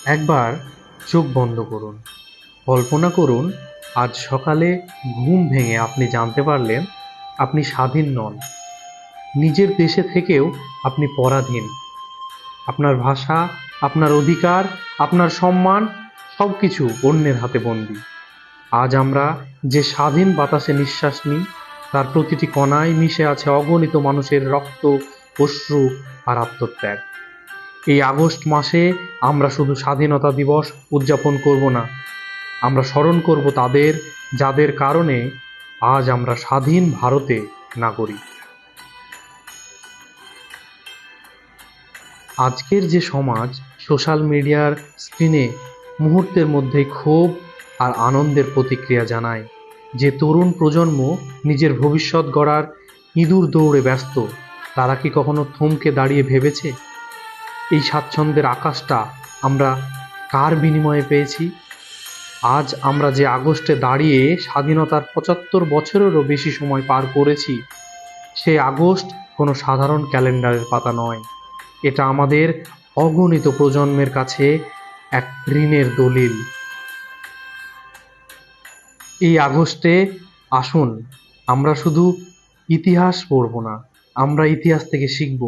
একবার চোখ বন্ধ করুন, কল্পনা করুন আজ সকালে ঘুম ভেঙে আপনি জানতে পারলেন আপনি স্বাধীন নন। নিজের দেশে থেকেও আপনি পরাধীন। আপনার ভাষা, আপনার অধিকার, আপনার সম্মান সব কিছু অন্যের হাতে বন্দী। আজ আমরা যে স্বাধীন বাতাসে নিঃশ্বাস নিই তার প্রতিটি কণায় মিশে আছে অগণিত মানুষের রক্ত, অশ্রু আর আত্মত্যাগ। এই আগস্ট মাসে আমরা শুধু স্বাধীনতা দিবস উদযাপন করব না, আমরা স্মরণ করব তাদের যাদের কারণে আজ আমরা স্বাধীন ভারতে নাগরিক। আজকের যে সমাজ সোশ্যাল মিডিয়ার স্ক্রিনে মুহূর্তের মধ্যেই ক্ষোভ আর আনন্দের প্রতিক্রিয়া জানায়, যে তরুণ প্রজন্ম নিজের ভবিষ্যৎ গড়ার ইঁদুর দৌড়ে ব্যস্ত, তারা কি কখনো থমকে দাঁড়িয়ে ভেবেছে এই স্বাচ্ছন্দ্যের আকাশটা আমরা কার বিনিময়ে পেয়েছি? আজ আমরা যে আগস্টে দাঁড়িয়ে স্বাধীনতার ৭৫ বছরেরও বেশি সময় পার করেছি, সেই আগস্ট কোনো সাধারণ ক্যালেন্ডারের পাতা নয়। এটা আমাদের অগণিত প্রজন্মের কাছে এক ঋণের দলিল। এই আগস্টে আসুন আমরা শুধু ইতিহাস পড়ব না, আমরা ইতিহাস থেকে শিখব।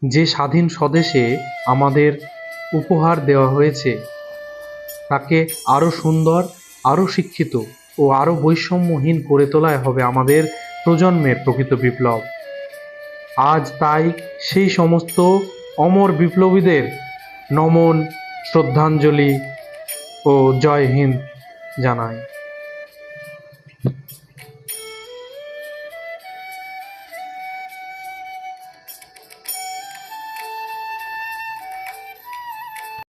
যে স্বাধীন স্বদেশে আমাদের উপহার দেওয়া হয়েছে তাকে আরও সুন্দর, আরও শিক্ষিত ও আরও বৈষম্যহীন করে তোলাই হবে আমাদের প্রজন্মের প্রকৃত বিপ্লব। আজ তাই সেই সমস্ত অমর বিপ্লবীদের নমন, শ্রদ্ধাঞ্জলি ও জয় হিন্দ জানাই।